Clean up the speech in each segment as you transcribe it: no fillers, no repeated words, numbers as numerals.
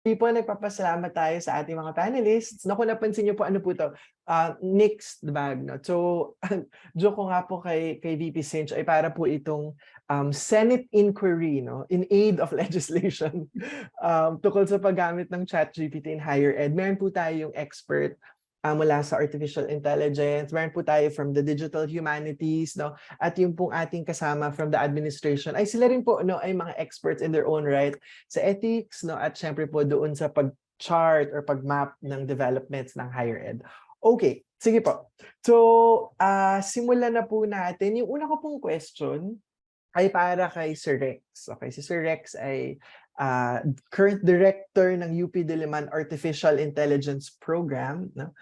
po, nagpapasalamat tayo sa ating mga panelists. No, kung napansin niyo po, ano po to? Mixed bag. No? So, joke ko nga po kay VP Cinch ay para po itong Senate inquiry, no, in aid of legislation tungkol sa paggamit ng ChatGPT in higher ed. Meron po tayong expert mula sa artificial intelligence. Meron po tayo from the digital humanities, no? At yung pong ating kasama from the administration ay sila rin po, no, ay mga experts in their own right sa ethics, no, at syempre po doon sa pag-chart or pag-map ng developments ng higher ed. Okay, sige po. So, simulan na po natin. Yung una ko pong question ay para kay Sir Rex. Okay, si Sir Rex ay current director ng UP Diliman Artificial Intelligence Program, no?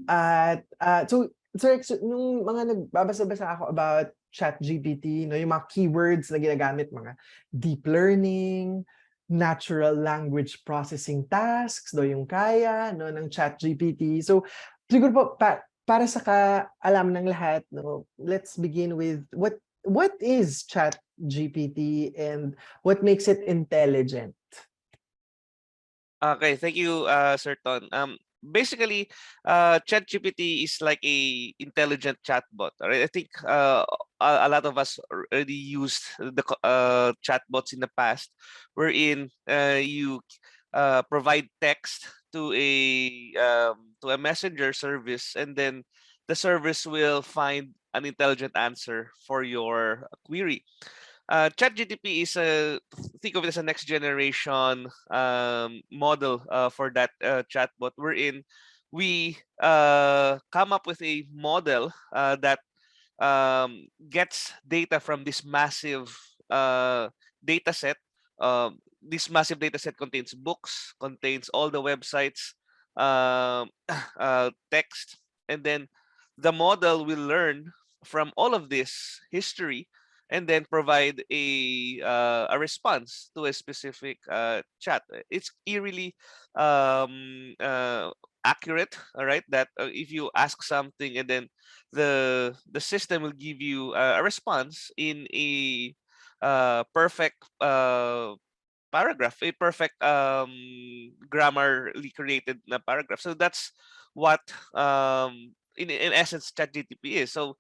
At so Sir Rex, nung mga nagbabasa-basa ako about ChatGPT, no, yung mga keywords na ginagamit, mga deep learning, natural language processing tasks, do yung kaya, no, ng ChatGPT. So siguro po para sa kaalam ng lahat, no, let's begin with what is ChatGPT and what makes it intelligent? Okay, thank you, Sir Ton. Basically, ChatGPT is like a intelligent chatbot. Right? I think a lot of us already used the chatbots in the past, wherein you provide text to a messenger service, and then the service will find an intelligent answer for your query. ChatGPT is think of it as a next generation model for that chatbot, wherein we come up with a model that gets data from this massive data set. This massive data set contains books, contains all the websites, text, and then the model will learn from all of this history and then provide a response to a specific chat. It's eerily accurate, all right? That if you ask something and then the system will give you a response in a perfect paragraph, a perfect grammarly created na paragraph. So that's what in essence ChatGPT is. So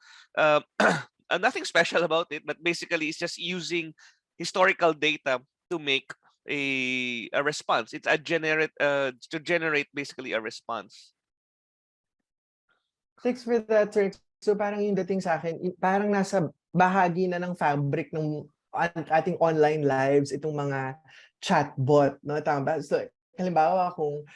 nothing special about it, but basically it's just using historical data to make a response. It's a to generate basically a response. Thanks for that, sir. So parang yung dating sa akin, parang nasa bahagi na ng fabric ng ating online lives itong mga chatbot, no? Tama ba? So halimbawa kung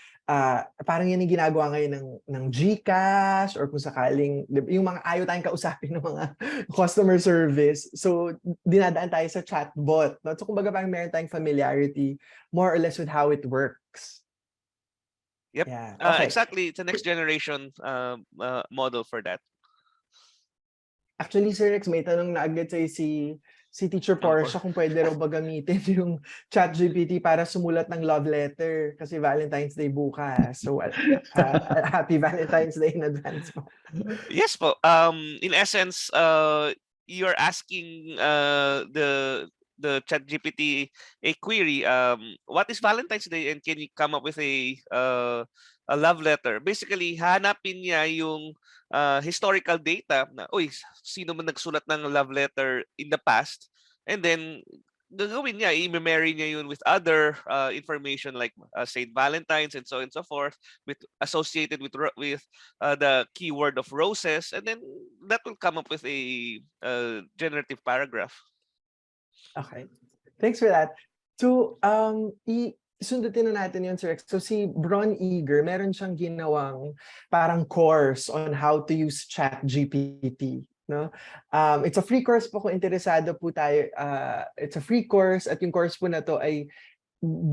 parang yan yung ginagawa ngayon ng GCash or kung sakaling yung mga ayaw tayong kausapin ng mga customer service. So dinadaan tayo sa chatbot, no? So kumbaga parang meron tayong familiarity more or less with how it works. Yep. Yeah. Okay. Exactly. It's a next generation model for that. Actually, Sir Rex, may tanong na agad sa'yo si Teacher Portia kung pwede raw ba gamitin yung ChatGPT para sumulat ng love letter kasi Valentine's Day bukas. So, happy Valentine's Day in advance po. Yes po. In essence, you're asking the ChatGPT a query. What is Valentine's Day, and can you come up with a love letter? Basically, hanapin niya yung historical data na, uy, sino man nagsulat ng love letter in the past, and then gagawin niya, i-marry niya yun with other information like Saint Valentines and so on and so forth, with associated with the keyword of roses, and then that will come up with a generative paragraph. Okay. Thanks for that. So, sundutin na natin yun, Sir Rex. So, si Bron Eager, meron siyang ginawang parang course on how to use ChatGPT. No? It's a free course po kung interesado po tayo. It's a free course at yung course po na to ay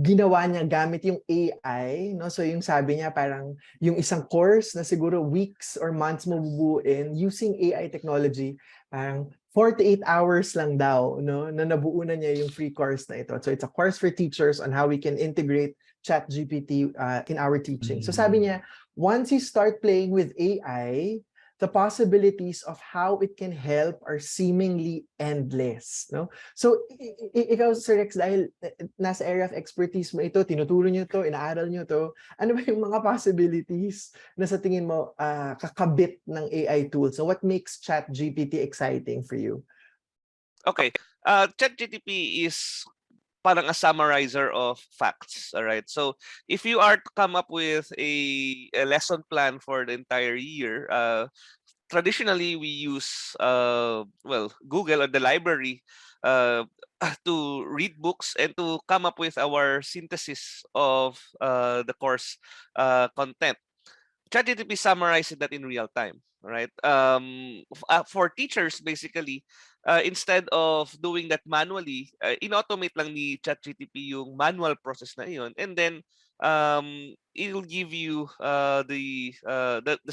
ginawa niya gamit yung AI, no? So yung sabi niya parang yung isang course na siguro weeks or months mo bubuuin using AI technology, parang 48 hours lang daw, no? Na nabuo na niya yung free course na ito. So it's a course for teachers on how we can integrate ChatGPT in our teaching. So sabi niya, once you start playing with AI, the possibilities of how it can help are seemingly endless, no? So ikaw, Sir Rex, dahil nasa area of expertise mo ito, tinuturo nyo to, inaaral nyo to, ano ba yung mga possibilities na sa tingin mo kakabit ng AI tools? So what makes ChatGPT exciting for you? Okay, ChatGPT is parang a summarizer of facts. All right. So if you are to come up with a lesson plan for the entire year, traditionally we use well, Google or the library to read books and to come up with our synthesis of the course content. ChatGPT summarizes that in real time, right? For teachers, basically, instead of doing that manually, in-automate lang ni ChatGPT yung manual process na iyon, and then it'll give you the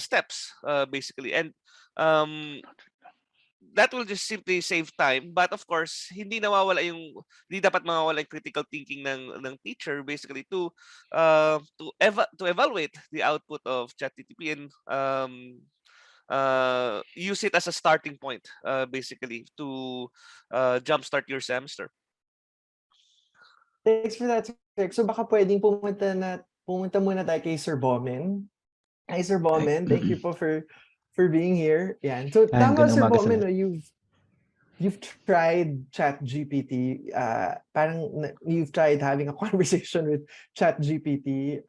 steps, basically, and um, that will just simply save time. But of course, hindi dapat mawawala yung critical thinking ng teacher, basically, to evaluate the output of ChatGPT and use it as a starting point, basically, to jumpstart your semester. Thanks for that, Sir Rex. So baka pwedeng pumunta muna tayo kay Sir Bomen. Hi, Sir Bomen. Thank you po for being here. Yan. So tama, Sir Bomen, no, you've tried ChatGPT. Parang you've tried having a conversation with ChatGPT.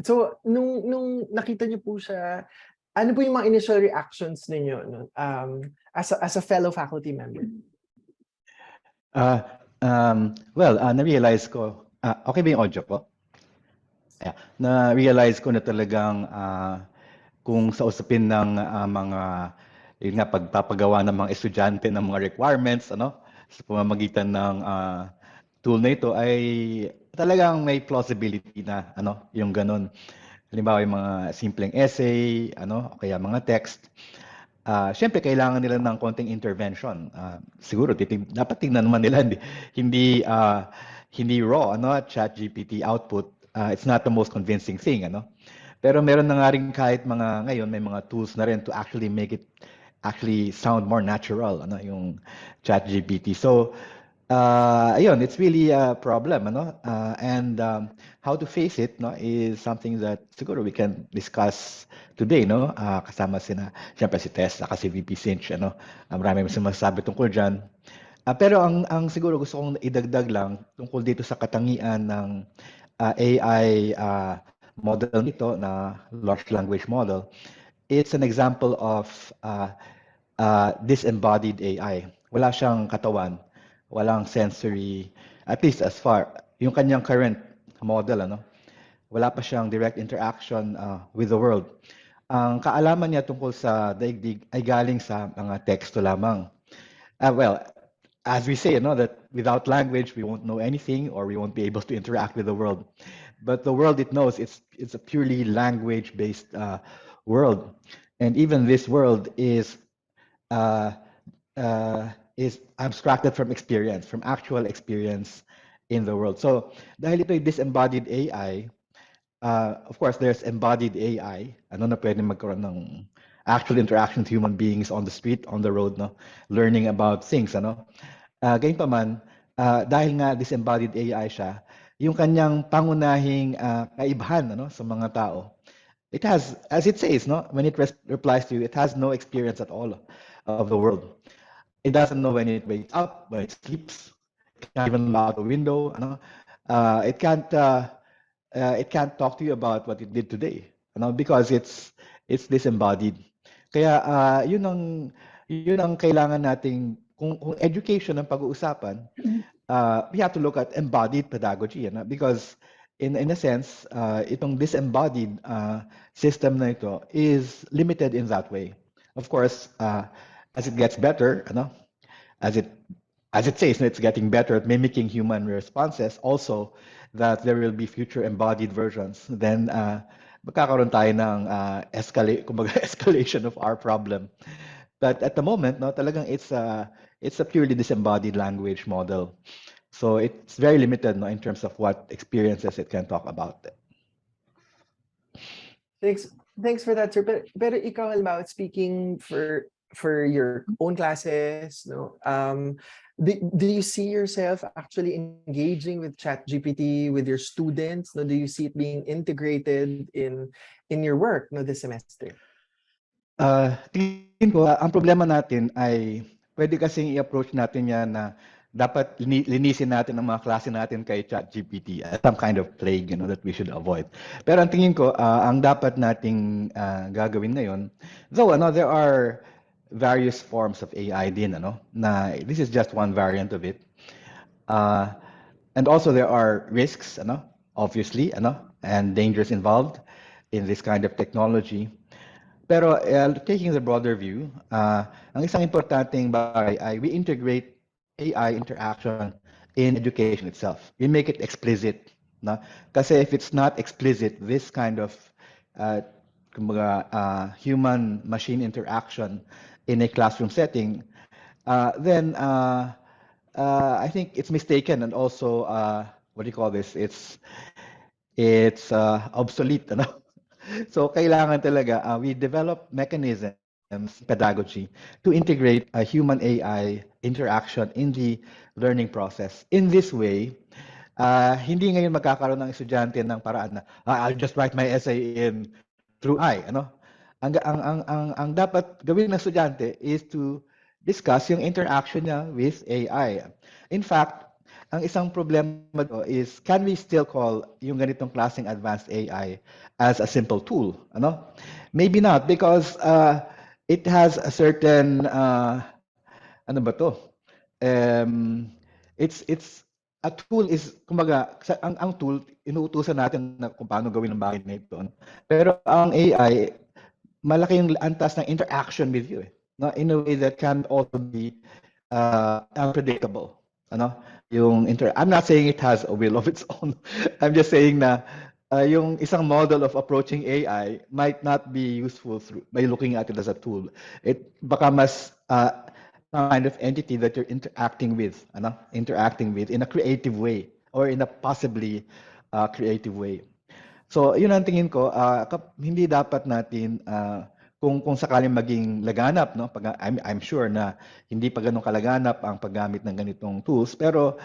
So nung nakita niyo po siya, ano po yung mga initial reactions ninyo, no? As a fellow faculty member? Well, na-realize ko, okay ba yung audio ko? Yeah. Na-realize ko na talagang kung sa usapin ng mga yun nga, pagpapagawa ng mga estudyante ng mga requirements, sa pamamagitan ng tool na ito ay talagang may plausibility na, yung ganun. Halimbawa, yung mga simpleng essay, o kaya mga text. Siyempre, kailangan nila ng konting intervention. Siguro, dapat tingnan naman nila, hindi raw, ChatGPT output. It's not the most convincing thing, Pero meron na nga rin kahit ngayon, may mga tools na rin to actually make it actually sound more natural, yung ChatGPT. So, ayun, it's really a problem, and how to face it, is something that siguro we can discuss today, kasama siyempre si Tess, saka si VP Cinch, marami sumasabi tungkol dyan. Pero ang siguro gusto kong idagdag lang tungkol dito sa katangian ng AI model nito na large language model, it's an example of disembodied AI. Wala siyang katawan, walang sensory, at least as far, yung kanyang current model, wala pa siyang direct interaction with the world. Ang kaalaman niya tungkol sa daigdig ay galing sa mga teksto lamang. Well, as we say, that without language, we won't know anything or we won't be able to interact with the world. But the world it knows, it's a purely language-based world. And even this world is abstracted from experience, from actual experience in the world. So dahil ito ay disembodied AI, of course, there's embodied AI, na pwede magkaroon ng actual interaction with human beings on the street, on the road, learning about things, Gayunpaman, dahil nga disembodied AI siya, yung kanyang pangunahing kaibahan, sa mga tao, it has, as it says, when it replies to you, it has no experience at all of the world. It doesn't know when it wakes up, when it sleeps. It can't even look out the window. It can't talk to you about what it did today, because it's disembodied. Kaya yun ang kailangan nating kung education ang pag-uusapan, we have to look at embodied pedagogy, because in a sense, itong disembodied system na ito is limited in that way. Of course, as it gets better, as it says, it's getting better at mimicking human responses, also that there will be future embodied versions, then magkakaroon tayo ng escalation of our problem. But at the moment, talagang it's a purely disembodied language model. So it's very limited, in terms of what experiences it can talk about. Thanks. Thanks for that, sir. Pero ikaw, halimbawa, speaking for your own classes, no, do you see yourself actually engaging with ChatGPT with your students? No, do you see it being integrated in your work, no, this semester? Tingin ko, ang problema natin ay pwede kasing i-approach natin yan na dapat linisin natin ang mga klase natin kay ChatGPT as some kind of plague, that we should avoid. Pero ang tingin ko, ang dapat nating gagawin ngayon, though there are various forms of AI din, na this is just one variant of it. And also there are risks, obviously, and dangers involved in this kind of technology. Pero taking the broader view, ang isang importanteng bagay ay we integrate AI interaction in education itself. We make it explicit. No? Kasi if it's not explicit, this kind of human-machine interaction in a classroom setting, then I think it's mistaken and also, what do you call this? It's obsolete. So kailangan talaga we develop mechanisms, pedagogy, to integrate a human AI interaction in the learning process. In this way, hindi ngayon magkakaroon ng estudyante ng paraan na I'll just write my essay in through AI, ang dapat gawin ng estudyante is to discuss yung interaction niya with AI. In fact, ang isang problema is, can we still call yung ganitong klaseng advanced AI as a simple tool? Maybe not, because it has a certain, it's a tool is, kumbaga, ang tool, inuutusan natin na kung paano gawin ang bagay na ito. Pero ang AI, malaki yung antas ng interaction with you, in a way that can also be unpredictable. I'm not saying it has a will of its own. I'm just saying na yung isang model of approaching AI might not be useful by looking at it as a tool. It baka mas kind of entity that you're interacting with in a creative way or in a possibly creative way. So, yun ang tingin ko, hindi dapat natin kung sakaling maging laganap, I'm sure na hindi pa ganun kalaganap ang paggamit ng ganitong tools, pero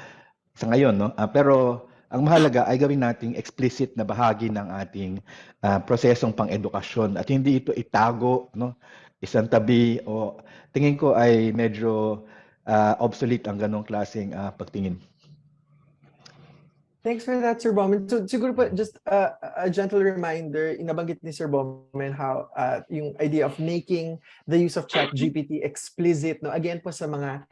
sa ngayon, pero ang mahalaga ay gawin nating explicit na bahagi ng ating prosesong pang-edukasyon at hindi ito itago, isang tabi, o tingin ko ay medyo obsolete ang ganong klaseng pagtingin. Thanks for that, Sir Bomen. So siguro po, just a gentle reminder, inabanggit ni Sir Bomen how yung idea of making the use of ChatGPT explicit, no? Again po sa mga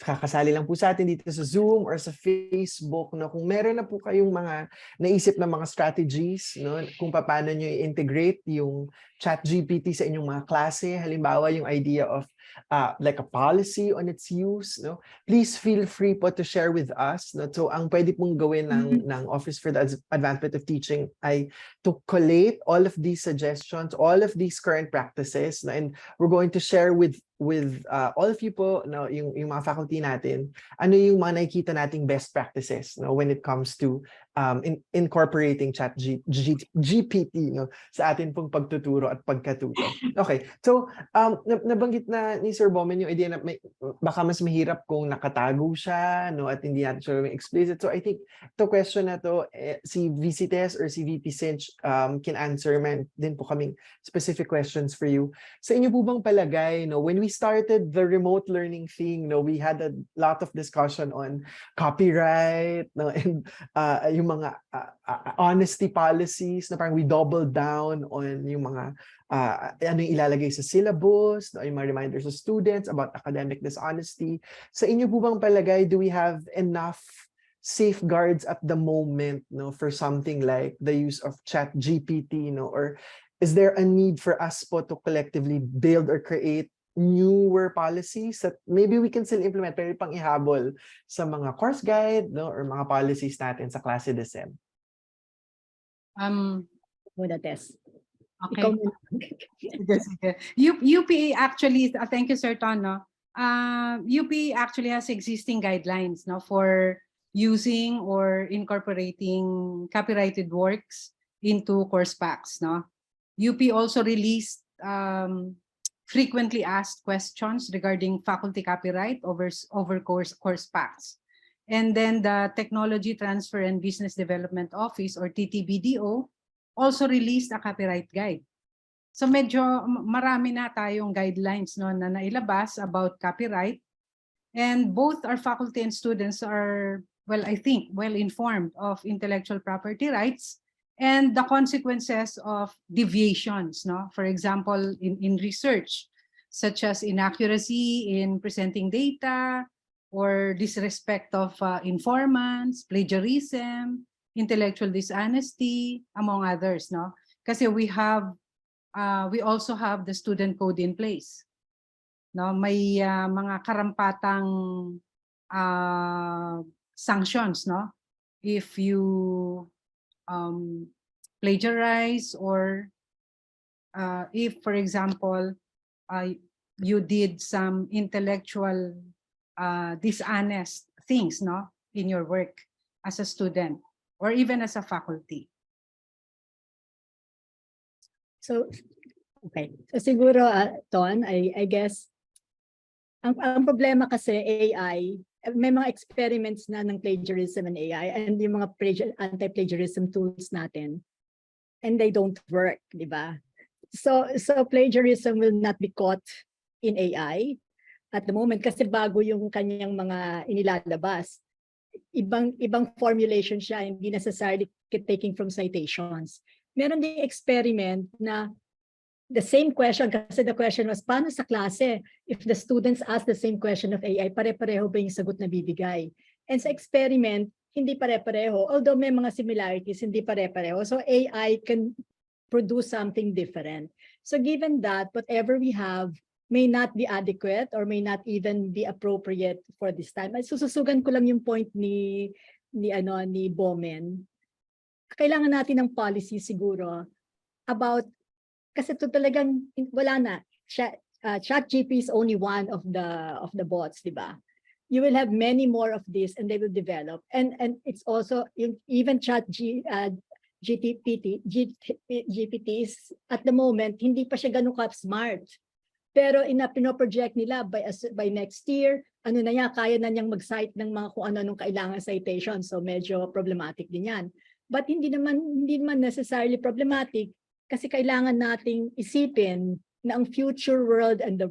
kakasali lang po sa atin dito sa Zoom or sa Facebook, no? Kung meron na po kayong mga naisip na mga strategies, no? Kung paano nyo i-integrate yung ChatGPT sa inyong mga klase, halimbawa yung idea of like a policy on its use, no? Please feel free po to share with us, no? So ang pwede pong gawin ng Office for the Advancement of Teaching ay to collate all of these suggestions, all of these current practices, no? And we're going to share with all of you po, no, yung mga faculty natin, ano yung mga nakikita nating best practices, no, when it comes to incorporating ChatGPT, no, sa atin pong pagtuturo at pagkatuto. Okay, so nabanggit na ni Sir Bomen yung idea na baka mas mahirap kung nakatago siya, no, at hindi natin siya explicit. So I think the question na to, si VC Tess or si VP Cinch can answer. Man din po kaming specific questions for you. Sa inyo po bang palagay, no, when we started the remote learning thing, no, we had a lot of discussion on copyright, no, and yung mga honesty policies, na parang we doubled down on yung mga ano yung ilalagay sa syllabus, no, yung mga reminders of students about academic dishonesty. Sa inyo po bang palagay, do we have enough safeguards at the moment, no, for something like the use of ChatGPT, no, or is there a need for us po to collectively build or create newer policies that maybe we can still implement pero pang ihabol sa mga course guide, no, or mga policies natin sa klase de SEM? Muna, Tess. Okay. UP actually, thank you, Sir Ton. No? UP actually has existing guidelines, no, for using or incorporating copyrighted works into course packs, no. UP also released frequently asked questions regarding faculty copyright over course packs. And then the Technology Transfer and Business Development Office, or TTBDO, also released a copyright guide. So medyo marami na tayong guidelines no, na nailabas about copyright. And both our faculty and students are, well, I think, well informed of intellectual property rights and the consequences of deviations. No? For example, in research, such as inaccuracy in presenting data, or disrespect of informants, plagiarism, intellectual dishonesty, among others. No? Kasi we also have the student code in place. No, may mga karampatang sanctions, no, if you plagiarize, or if, for example, you did some intellectual dishonest things, no, in your work as a student or even as a faculty. So, okay. So siguro, Ton, I guess, ang problema kasi AI, may mga experiments na ng plagiarism and AI and yung mga anti-plagiarism tools natin, and they don't work, di ba? So plagiarism will not be caught in AI at the moment kasi bago yung kanyang mga inilalabas. Ibang formulation siya, hindi necessarily taking from citations. Meron ding experiment na the same question, kasi the question was, paano sa klase if the students ask the same question of AI, pare-pareho ba yung sagot na bibigay? And sa experiment, hindi pare-pareho. Although may mga similarities, hindi pare-pareho. So AI can produce something different. So given that, whatever we have may not be adequate or may not even be appropriate for this time. Sususugan ko lang yung point ni Bomen. Kailangan natin ng policy siguro about, kasi ito talagang wala na. ChatGPT is only one of the bots, di ba? You will have many more of this and they will develop. And it's also even GPTs at the moment hindi pa siya ganun ka-smart. Pero pinoproject nila by next year, ano na yan, kaya na niyang mag-cite ng mga kung ano-anong kailangan citation. So medyo problematic din yan. But hindi naman necessarily problematic kasi kailangan nating isipin na ang future world, and the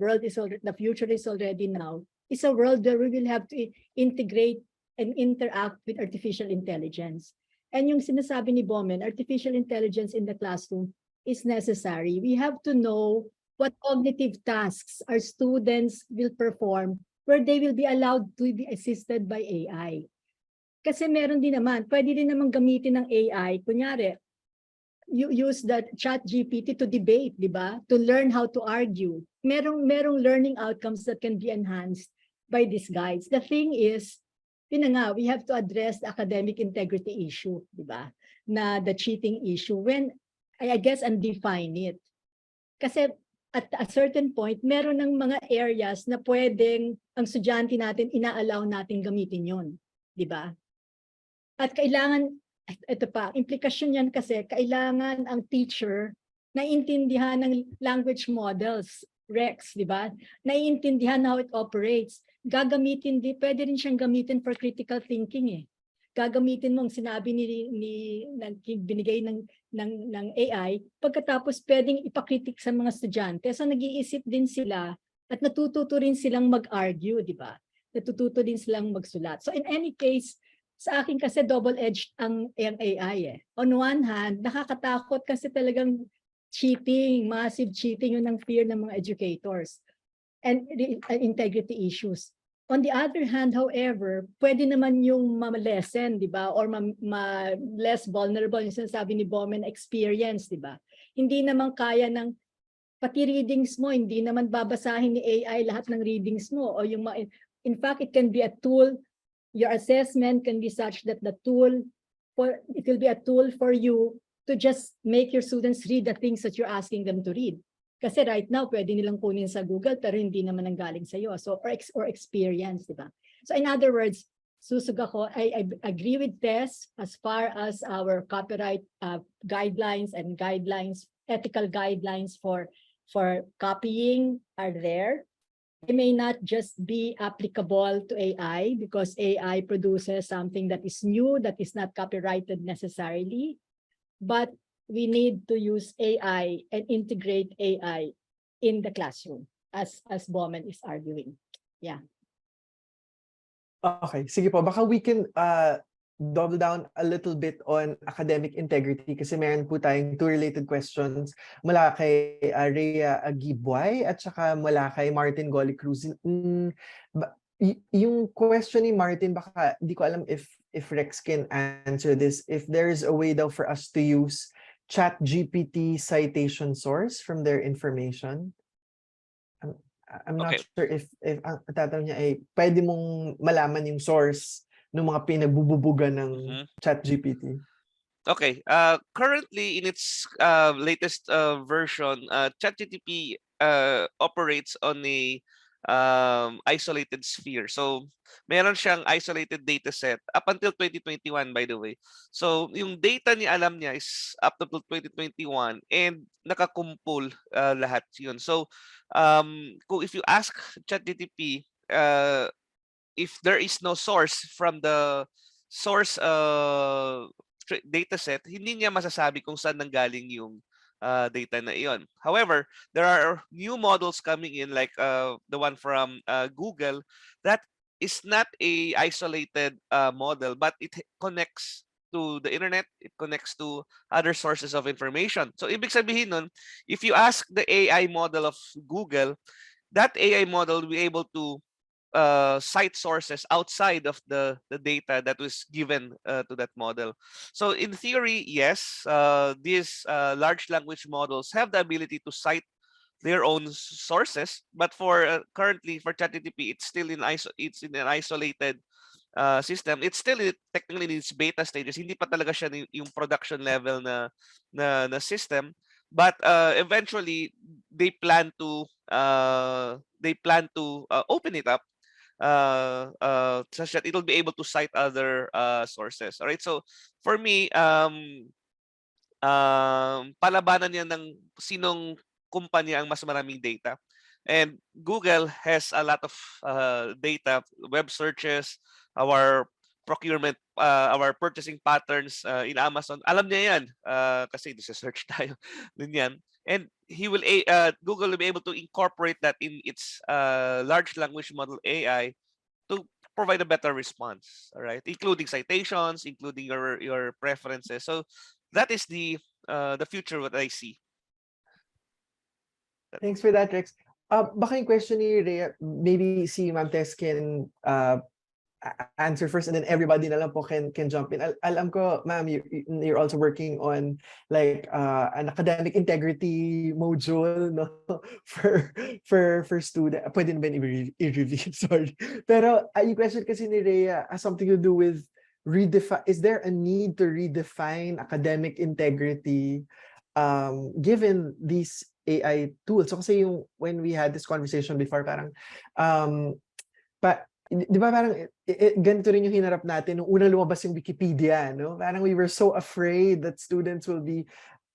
future is already now, is a world where we will have to integrate and interact with artificial intelligence. And yung sinasabi ni Bomen, artificial intelligence in the classroom is necessary. We have to know what cognitive tasks our students will perform where they will be allowed to be assisted by AI. Kasi meron din naman, pwede din naman gamitin ng AI, kunyari, you use the ChatGPT to debate, di ba? To learn how to argue. Merong learning outcomes that can be enhanced by these guides. The thing is, we have to address the academic integrity issue, di ba? Na the cheating issue, when, I guess, and define it. Kasi at a certain point, meron ng mga areas na pwedeng ang estudyante natin, ina-allow natin gamitin yon, di ba? At kailangan, ito pa, implikasyon yan kasi, kailangan ang teacher naiintindihan ng language models, REX, di ba? Naiintindihan how it operates. Gagamitin, pwede rin siyang gamitin for critical thinking eh. Gagamitin mo ang sinabi binigay ng AI, pagkatapos pwedeng ipakritik sa mga estudyante. So nag-iisip din sila at natututo rin silang mag-argue, di ba? Natututo din silang magsulat. So in any case, sa akin kasi double-edged ang AI eh. On one hand, nakakatakot kasi talagang cheating, massive cheating, yun ang fear ng mga educators and integrity issues. On the other hand, however, pwede naman yung ma-lessen, di ba? Or less vulnerable, yung sinasabi ni Bomen, experience, di ba? Hindi naman kaya ng, pati readings mo, hindi naman babasahin ni AI lahat ng readings mo. O yung, in fact, it can be a tool. Your assessment can be such that it will be a tool for you to just make your students read the things that you're asking them to read. Kasi right now, pwede nilang kunin sa Google, pero hindi naman ang galing sa'yo. So, or experience, di ba? So, in other words, susug ako, I agree with Tess as far as our copyright guidelines and ethical guidelines for copying are there. They may not just be applicable to AI because AI produces something that is new, that is not copyrighted necessarily, but we need to use AI and integrate AI in the classroom, as Bomen is arguing. Yeah. Okay, sige po. Baka we can double down a little bit on academic integrity kasi meron po tayong two related questions mula kay Rhea Agibway at saka mula kay Martin Golly Cruz. Yung question ni Martin, baka di ko alam if Rex can answer this. If there is a way daw for us to use ChatGPT citation source from their information. I'm not Okay. sure if ang tatanong niya ay pwede mong malaman yung source ng mga pinagbububugan ng ChatGPT. Okay. Currently, in its latest version, ChatGPT operates on a isolated sphere. So, meron siyang isolated data set up until 2021, by the way. So, yung data niya, alam niya, is up to 2021 and nakakumpul lahat yun. So, if you ask ChatGPT, if there is no source from the source data set, hindi niya masasabi kung saan nanggaling yung data na iyon. However, there are new models coming in like the one from Google that is not a isolated model, but it connects to the internet, it connects to other sources of information. So ibig sabihin nun, if you ask the AI model of Google, that AI model will be able to cite sources outside of the data that was given to that model. So in theory, yes, these large language models have the ability to cite their own sources, but for currently for ChatGPT, it's still in an isolated system. It's still technically in its beta stages. Hindi pa talaga siya yung production level na system. But eventually, they plan to open it up such that it'll be able to cite other sources. All right. So for me, palabanan yan ng sinong kumpanya ang mas maraming data. And Google has a lot of data, web searches, our procurement, our purchasing patterns in Amazon. Alam niya yan kasi search tayo din yan. And Google will be able to incorporate that in its large language model AI to provide a better response, all right? Including citations, including your preferences. So that is the future what I see. Thanks for that, Rex. Baka yung question ni Rhea, maybe si Ma'am Tess can answer first and then everybody na lang po can jump in. Alam ko, ma'am, you're also working on like an academic integrity module, no, for student. Pwede na ba i-review? Sorry. Pero yung question kasi ni Rhea has something to do with is there a need to redefine academic integrity given these AI tools? So kasi when we had this conversation before, parang di ba parang ganito rin yung hinarap natin nung unang lumabas yung Wikipedia, no? Parang we were so afraid that students will be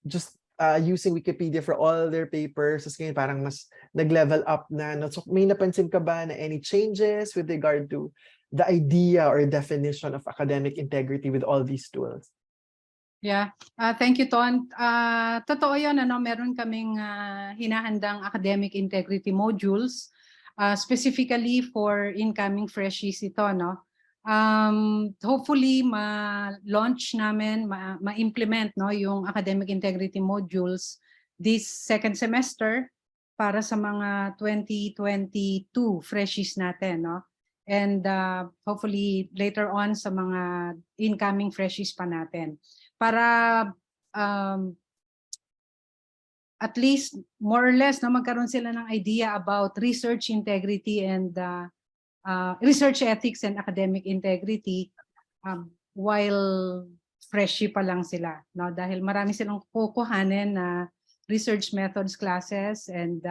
just using Wikipedia for all their papers. Tapos ngayon parang mas nag-level up na. No? So may napansin ka ba na any changes with regard to the idea or definition of academic integrity with all these tools? Yeah, thank you, Ton. Totoo yun, meron kaming hinahandang academic integrity modules, specifically for incoming freshies ito, no? Hopefully, ma-launch namin, ma-implement no, yung academic integrity modules this second semester para sa mga 2022 freshies natin, no? And hopefully later on sa mga incoming freshies pa natin. Para at least more or less na magkaroon sila ng idea about research integrity and research ethics and academic integrity while freshie pa lang sila, no? Dahil marami silang kukuhanin na research methods classes and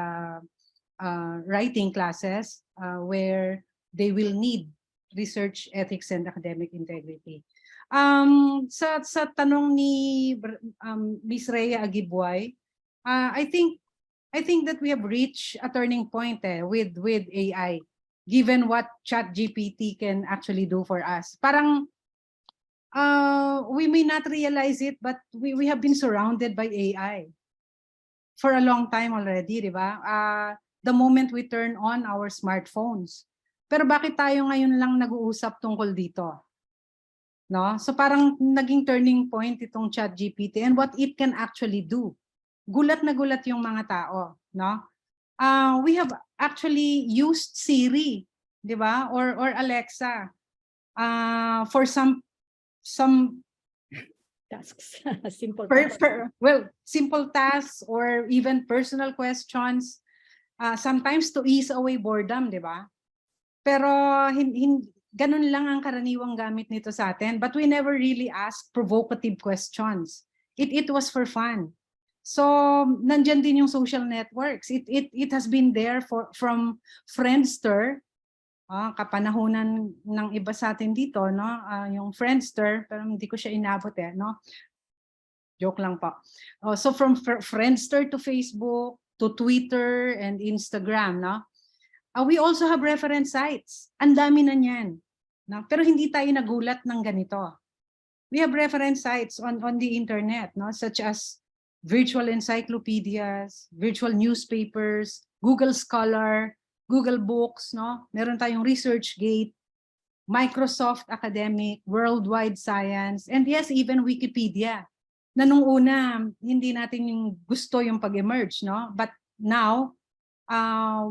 writing classes where they will need research ethics and academic integrity. Sa tanong ni Ms. Rhea Agibway, I think that we have reached a turning point with AI, given what ChatGPT can actually do for us. Parang we may not realize it, but we have been surrounded by AI for a long time already, di ba? The moment we turn on our smartphones. Pero bakit tayo ngayon lang nag-uusap tungkol dito? No? So parang naging turning point itong ChatGPT and what it can actually do. Gulat na gulat yung mga tao, no? We have actually used Siri, di ba? Or Alexa for some Tasks. Simple tasks. simple tasks or even personal questions, sometimes to ease away boredom, di ba? Pero ganun lang ang karaniwang gamit nito sa atin, but we never really asked provocative questions. It was for fun. So nandyan din yung social networks. It has been there from Friendster, kapanahunan ng iba sa atin dito, no? Yung Friendster, pero hindi ko siya inabot no? Joke lang po. So from Friendster to Facebook, to Twitter and Instagram, no? We also have reference sites. Ang dami na niyan. No? Pero hindi tayo nagulat ng ganito. We have reference sites on the internet, no? Such as virtual encyclopedias, virtual newspapers, Google Scholar, Google Books, no? Meron tayong ResearchGate, Microsoft Academic, Worldwide Science, and yes, even Wikipedia. Na nung una, hindi natin yung gusto yung pag-emerge, no? But now,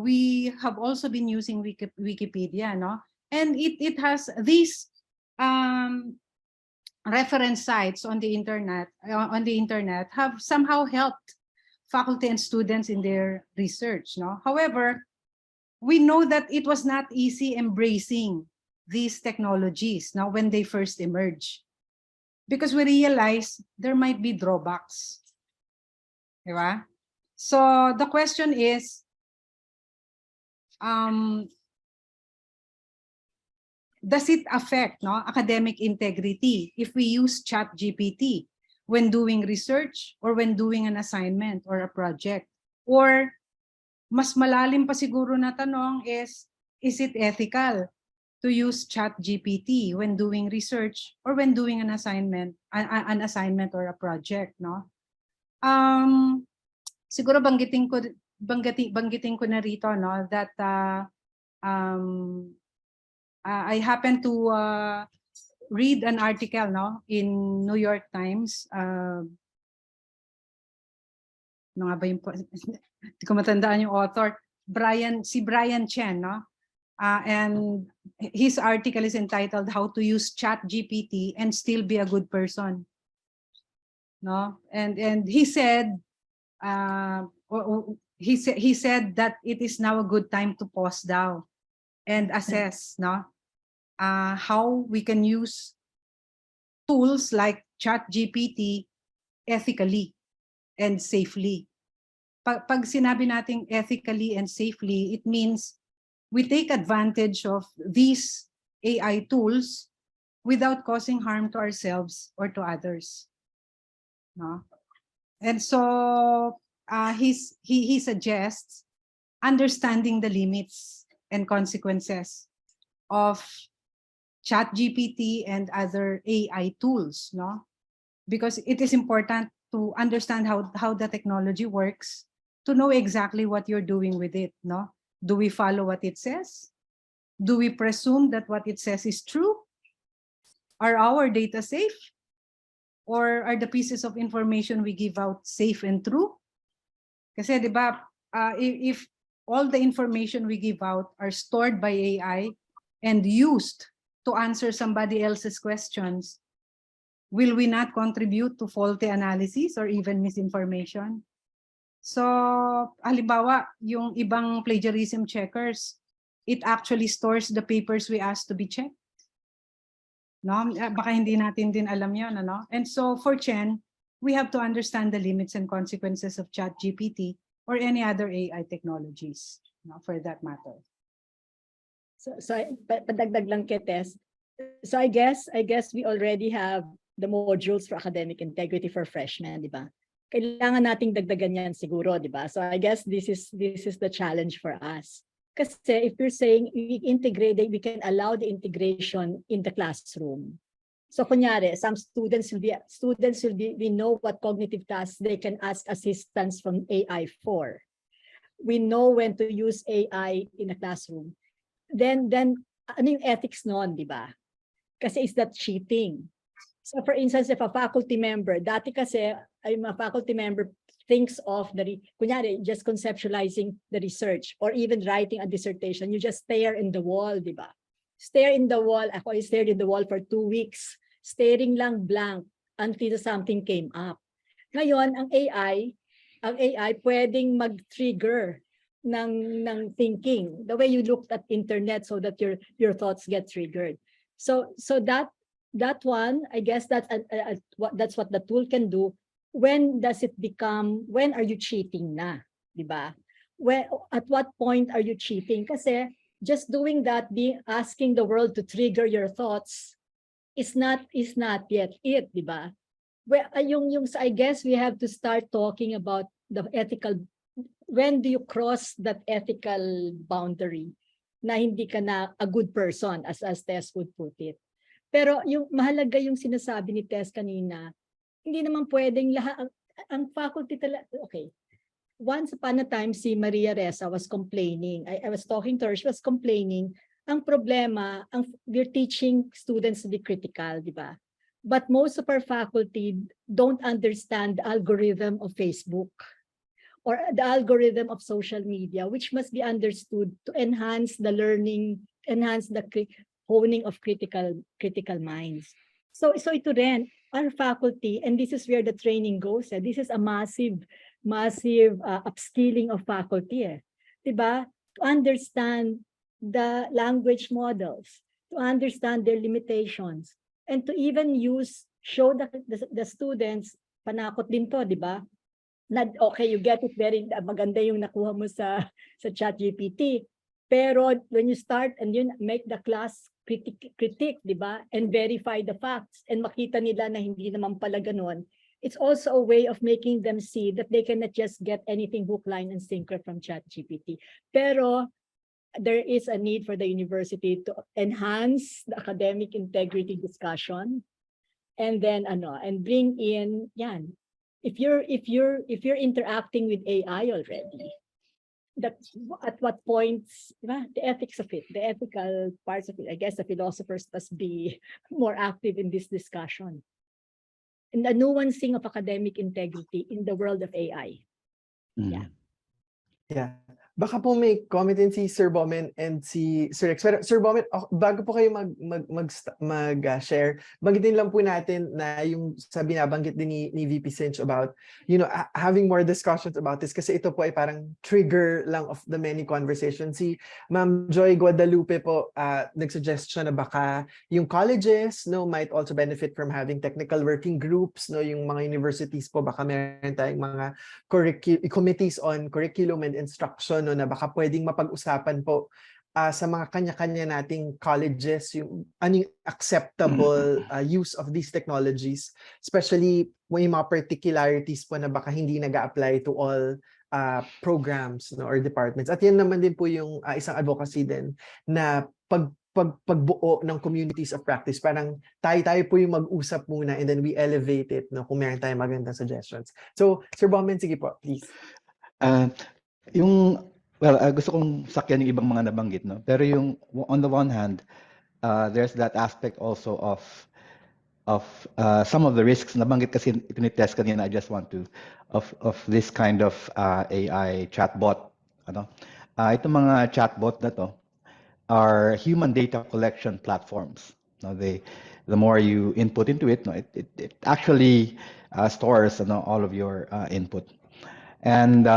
we have also been using Wikipedia, no? And it has these reference sites on the internet have somehow helped faculty and students in their research, no? However, we know that it was not easy embracing these technologies now when they first emerge, because we realize there might be drawbacks, diba? So the question is, does it affect academic integrity if we use ChatGPT when doing research or when doing an assignment or a project? Or mas malalim pa siguro na tanong is it ethical to use ChatGPT when doing research or when doing an assignment or a project, no? Siguro banggitin ko na rito, no, that I happened to read an article, no, in New York Times. Ano nga ba yung hindi ko matandaan yung author, si Brian Chen, no? And his article is entitled "How to Use ChatGPT and Still Be a Good Person." No? And he said he said that it is now a good time to pause down and assess, no, how we can use tools like ChatGPT ethically and safely. Pag sinabi nating ethically and safely, it means we take advantage of these AI tools without causing harm to ourselves or to others. No? And so he suggests understanding the limits and consequences of ChatGPT and other AI tools, no? Because it is important to understand how the technology works, to know exactly what you're doing with it, no? Do we follow what it says? Do we presume that what it says is true? Are our data safe? Or are the pieces of information we give out safe and true? Kasi di ba, if all the information we give out are stored by AI and used to answer somebody else's questions, will we not contribute to faulty analysis or even misinformation? So, halimbawa, yung ibang plagiarism checkers, it actually stores the papers we ask to be checked. No? Baka hindi natin din alam yun, ano? And so, for Chen, we have to understand the limits and consequences of ChatGPT or any other AI technologies, no, for that matter. So padagdag lang kay Tess. So I guess we already have the modules for academic integrity for freshmen, di ba? kailangan nating dagdagan yan siguro, di ba? So I guess this is the challenge for us. Kasi if you're saying we integrate, we can allow the integration in the classroom. So kunyari, some students will be, we know what cognitive tasks they can ask assistance from AI for. We know when to use AI in a classroom. Then ano yung ethics noon, di ba? Kasi is that cheating? So for instance, if a faculty member, dati kasi ay a faculty member thinks of kunyari, just conceptualizing the research or even writing a dissertation, you just stare in the wall, di ba? Stare in the wall. Ako, I stared in the wall for 2 weeks. Staring lang blank until something came up. Ngayon, ang AI pwedeng mag-trigger ng thinking. The way you looked at internet so that your thoughts get triggered. So that one, I guess that's what the tool can do. When are you cheating na? Diba? At what point are you cheating? Kasi just doing that, asking the world to trigger your thoughts is not yet it, diba? Well, I guess we have to start talking about the ethical, when do you cross that ethical boundary na hindi ka na a good person, as Tess would put it. Pero yung mahalaga yung sinasabi ni Tess kanina, hindi naman pwedeng lahat, ang faculty talaga, okay. Once upon a time, si Maria Ressa was complaining. I was talking to her, she was complaining. Ang problema, we're teaching students to be critical, di ba? But most of our faculty don't understand the algorithm of Facebook or the algorithm of social media, which must be understood to enhance the learning, enhance the honing of critical minds. So ito rin, our faculty, and this is where the training goes. This is a massive upskilling of faculty. Diba? To understand the language models, to understand their limitations, and to even show the students, panakot din to, di ba? Okay, you get it, very maganda yung nakuha mo sa ChatGPT. Pero when you start and you make the class critique, di ba? And verify the facts, and makita nila na hindi naman pala ganun, it's also a way of making them see that they cannot just get anything hook, line, and sinker from ChatGPT. Pero there is a need for the university to enhance the academic integrity discussion, and then and bring in yan. If you're interacting with AI already, that at what points, the ethics of it, the ethical parts of it, I guess the philosophers must be more active in this discussion. And the nuancing of academic integrity in the world of AI. Yeah. Yeah. Baka po may comment din si Sir Bomen and si Sir Rex. Pero Sir Bomen, bago po kayo mag-share, banggitin lang po natin na yung binabanggit din ni VP Cinch about, having more discussions about this, kasi ito po ay parang trigger lang of the many conversations. Si Ma'am Joy Guadalupe po nag-suggestion na baka yung colleges might also benefit from having technical working groups, yung mga universities po baka meron tayong mga committees on curriculum and instruction, na baka pwedeng mapag-usapan po sa mga kanya-kanya nating colleges yung anong acceptable use of these technologies, especially when yung mga particularities po na baka hindi nag-a-apply to all programs or departments. At yan naman din po yung isang advocacy din na pagbuo ng communities of practice. Parang tayo po yung mag-usap muna and then we elevate it kung meron tayong magandang suggestions. So, Sir Bomen, sige po, please. Gusto kong sakyan yung ibang mga nabanggit, no? Pero yung on the one hand, there's that aspect also of some of the risks nabanggit kasi ito ni Tess kanina. I just want to of this kind of AI chatbot, itong mga chatbot na to are human data collection platforms. The more you input into it, it actually stores all of your input. And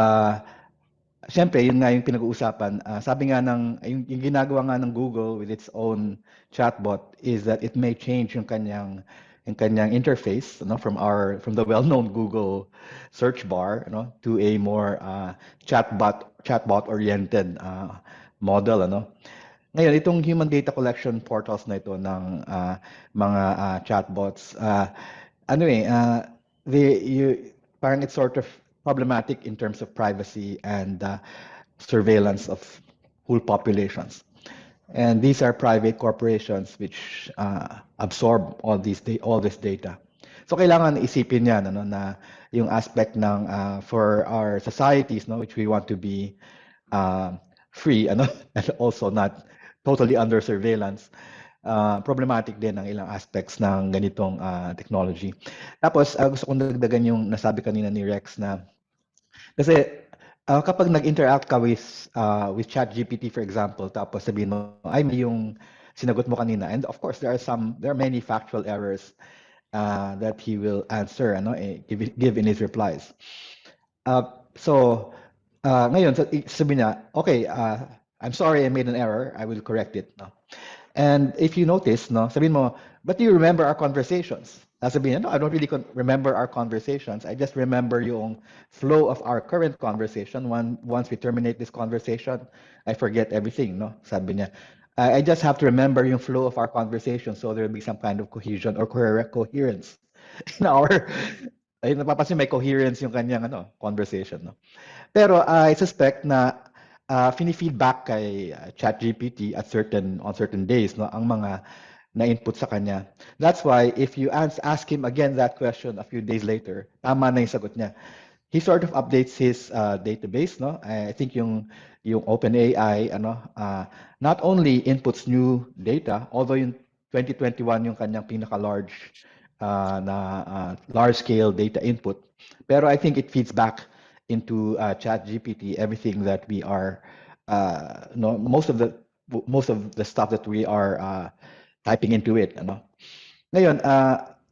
siyempre, yun nga yung pinag-uusapan. Sabi nga yung ginagawa nga ng Google with its own chatbot is that it may change yung kanyang interface, from the well-known Google search bar, to a more chatbot oriented model, Ngayon, itong human data collection portals na ito ng mga chatbots, parang it's sort of problematic in terms of privacy and surveillance of whole populations. And these are private corporations which absorb all this data. So kailangan isipin yan ano, na yung aspect ng for our societies, no, which we want to be free ano, and also not totally under surveillance. Problematic din ang ilang aspects ng ganitong technology. Tapos gusto kong dagdagan yung nasabi kanina ni Rex na kasi kapag nag-interact ka with ChatGPT for example, tapos sabihin mo ay may yung sinagot mo kanina, and of course there are many factual errors that he will answer ano, give in his replies. So ngayon sabi niya, okay, I'm sorry I made an error, I will correct it. No? And if you notice, no, sabihin mo, but do you remember our conversations? Sabihin niya, no, I don't really remember our conversations. I just remember yung flow of our current conversation. Once we terminate this conversation, I forget everything, no? Sabi niya, I just have to remember yung flow of our conversation so there will be some kind of cohesion or coherence in our, ay napapansin may coherence yung kanyang conversation, no? Pero I suspect na fini-feedback kay ChatGPT on certain days no ang mga na-input sa kanya. That's why if you ask him again that question a few days later, tama na yung sagot niya. He sort of updates his database, no? I think yung OpenAI not only inputs new data, although yung 2021 yung kanyang pinaka-large large-scale data input, pero I think it feeds back into ChatGPT everything that we are most of the stuff that we are typing into it ngayon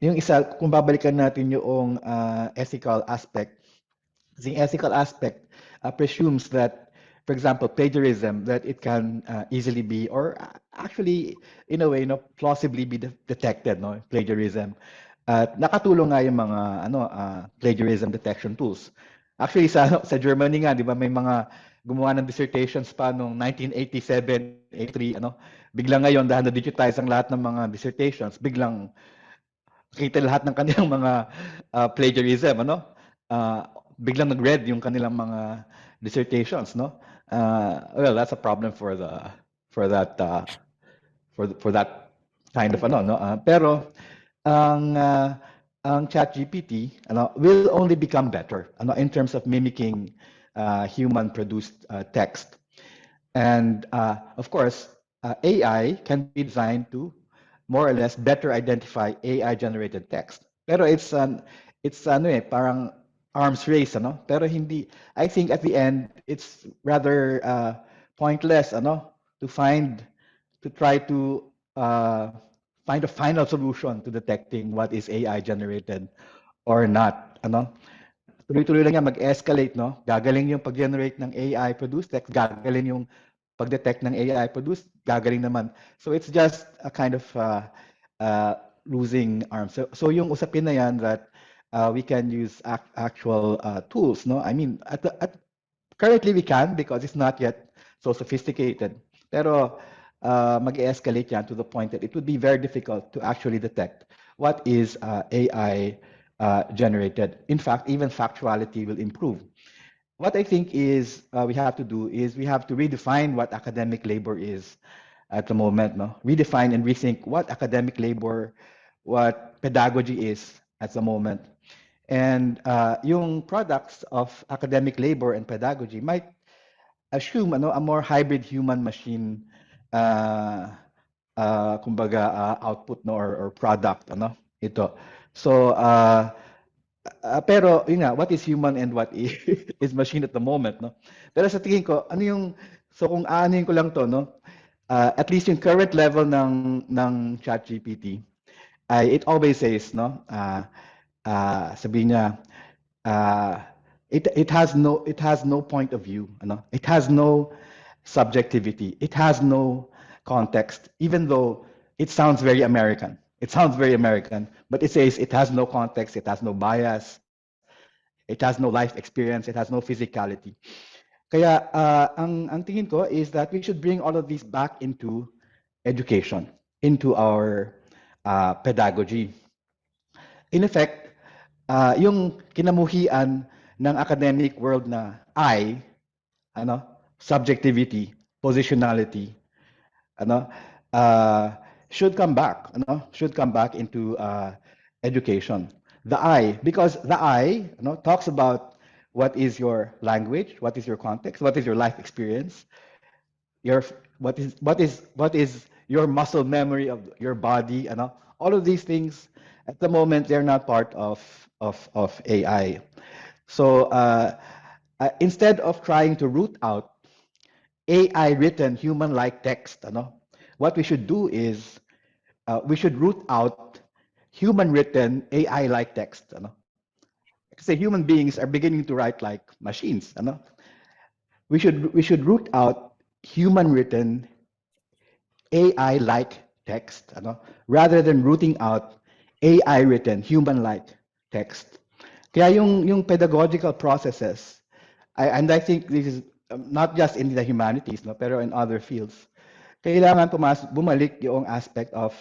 yung isa kung babalikan natin yung ethical aspect, the ethical aspect presumes that for example plagiarism, that it can easily be or actually in a way plausibly be detected plagiarism. Nakatulong nga yung mga plagiarism detection tools. Actually sa Germany nga, 'di ba, may mga gumawa ng dissertations pa noong 1987, 83 biglang ngayon dahil na-digitize ang lahat ng mga dissertations, biglang kita lahat ng kanilang mga plagiarism biglang nag-read yung kanilang mga dissertations well, that's a problem for that kind of pero ang ChatGPT will only become better in terms of mimicking human produced text. And of course AI can be designed to more or less better identify AI generated text. Pero it's parang arms race pero hindi, I think at the end it's rather pointless to try to find a final solution to detecting what is AI generated or not tuloy-tuloy lang yan mag-escalate gagaling yung pag-generate ng AI produced text, gagaling yung pag-detect ng AI produced, gagaling naman. So it's just a kind of losing arms. So yung usapin na yan that we can use actual tools I mean currently we can because it's not yet so sophisticated. Pero mag-escalate yan to the point that it would be very difficult to actually detect what is AI generated. In fact, even factuality will improve. What I think is we have to do is we have to redefine what academic labor is at the moment. Redefine and rethink what academic labor, what pedagogy is at the moment. And yung products of academic labor and pedagogy might assume a more hybrid human-machine kumbaga output or product ito. So pero yun nga, what is human and what is machine at the moment Pero sa tingin ko kung aanin ko lang to at least yung current level ng ChatGPT it always says sabi niya it has no point of view it has no subjectivity, it has no context, even though it sounds very American. It sounds very American, but it says it has no context, it has no bias, it has no life experience, it has no physicality. Kaya ang tingin ko is that we should bring all of these back into education, into our pedagogy. In effect, yung kinamuhian ng academic world na I, subjectivity, positionality, ano, uh, should come back, should come back into education. The I, because the I, talks about what is your language, what is your context, what is your life experience, your what is your muscle memory of your body, all of these things. At the moment, they're not part of AI. So instead of trying to root out AI written human-like text, what we should do is we should root out human written AI-like text. Kasi human beings are beginning to write like machines. We should root out human written AI-like text, rather than rooting out AI-written human-like text. Kaya yung pedagogical processes, and I think this is not just in the humanities, pero in other fields, kailangan bumalik yung aspect of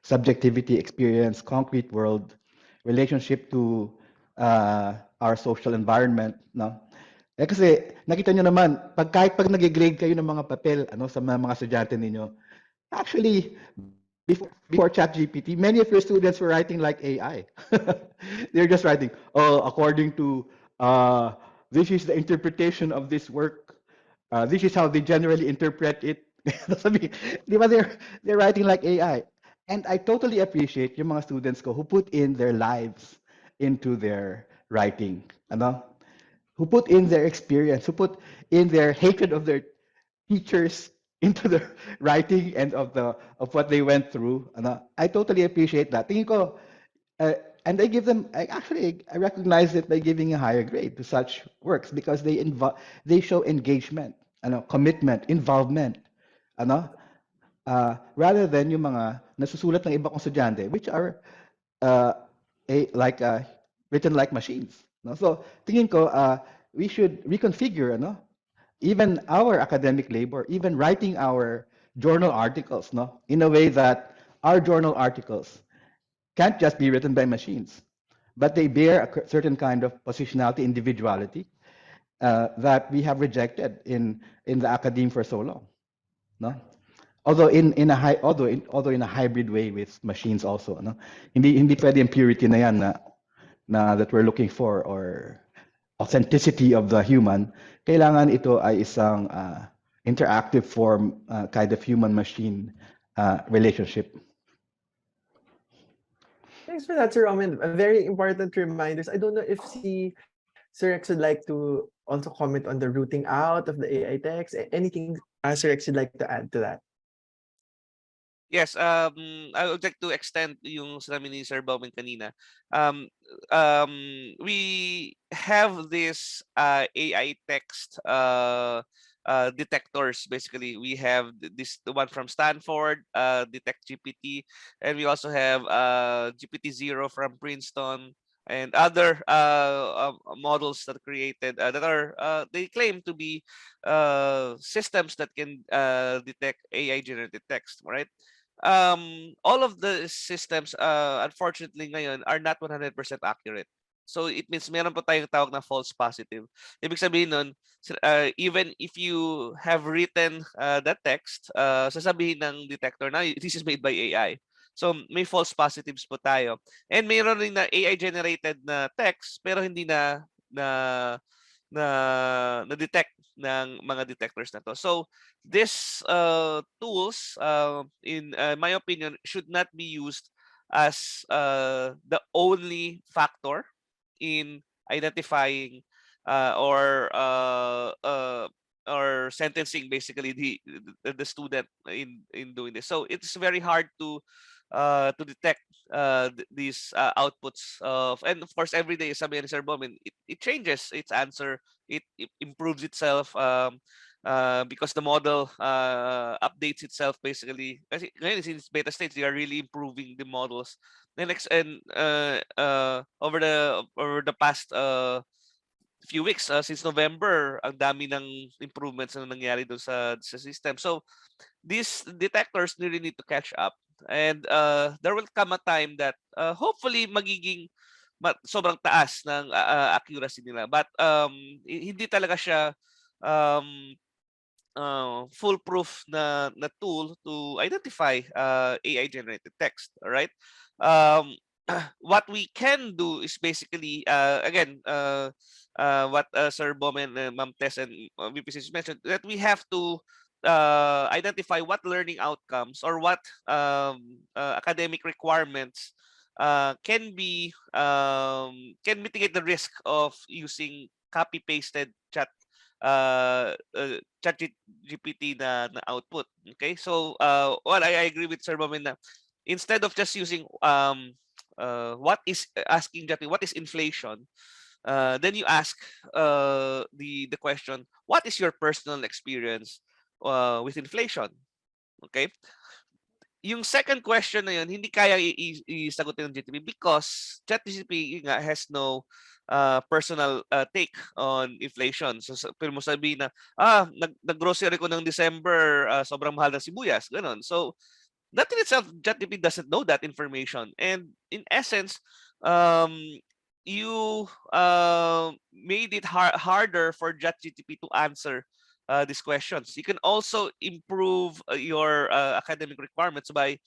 subjectivity, experience, concrete world, relationship to our social environment. Kasi nakita nyo naman, kahit pag nag-grade kayo ng mga papel sa mga estudyante ninyo, actually, before ChatGPT, many of your students were writing like AI. They're just writing, according to this is the interpretation of this work. This is how they generally interpret it. Di ba, they're writing like AI. And I totally appreciate yung mga students ko who put in their lives into their writing. Who put in their experience, who put in their hatred of their teachers into the writing and of what they went through. I totally appreciate that. Tingin ko, and I give them, I recognize it by giving a higher grade to such works because they show engagement, commitment, involvement, rather than yung mga nasusulat ng iba kong estudyante, which are uh, written like machines. So tingin ko, we should reconfigure, even our academic labor, even writing our journal articles, in a way that our journal articles can't just be written by machines, but they bear a certain kind of positionality, individuality that we have rejected in the academe for so long. No? Although in a hybrid way with machines also, hindi pwede yung purity na yan na that we're looking for, or authenticity of the human. Kailangan ito ay isang interactive form, kind of human-machine relationship. Thanks for that, Sir Roman. Very important reminders. I don't know if Sir Rex would like to also comment on the rooting out of the AI text. Anything, Sir Rex, would like to add to that? Yes, I would like to extend yung sinabi ni Sir Bowman kanina. We have this AI text detectors. Basically, we have the one from Stanford, Detect GPT, and we also have GPT-0 from Princeton, and other models that are created that are they claim to be systems that can detect AI generated text, right? All of the systems unfortunately ngayon are not 100% accurate. So it means meron pa tayong tawag na false positive. Ibig sabihin nun, even if you have written that text, sasabihin ng detector na this is made by AI. So may false positives po tayo. And mayroon rin na AI generated na text pero hindi na detect ng mga detectors na to. So these tools, in my opinion, should not be used as the only factor in identifying or sentencing basically the student in doing this. So it's very hard to detect these outputs of, and of course every day, sabi ni Sir Bowman, it changes its answer, it improves itself because the model updates itself basically. Kasi ngayon in its beta stage, they are really improving the models. Over the past few weeks, since November, ang dami ng improvements na nangyari doon sa system. So these detectors really need to catch up, and there will come a time that hopefully magiging sobrang taas ng accuracy nila. But hindi talaga siya foolproof na tool to identify AI generated text. All right. What we can do is basically again what Sir Bomen, Ma'am Tess, and VPC mentioned, that we have to identify what learning outcomes or what academic requirements can mitigate the risk of using copy pasted chat GPT na output. Okay, so well, I agree with Sir Bomen na instead of just using asking GPT what is inflation, then you ask the question, what is your personal experience with inflation? Okay, yung second question na yun, hindi kaya isagutin ng GTP because ChatGPT nga has no personal take on inflation. So pero mo sabihin na nag-grocery ko ng December, sobrang mahal ng sibuyas, ganun. So that in itself, ChatGPT doesn't know that information. And in essence, you made it harder for ChatGPT to answer these questions. You can also improve your academic requirements by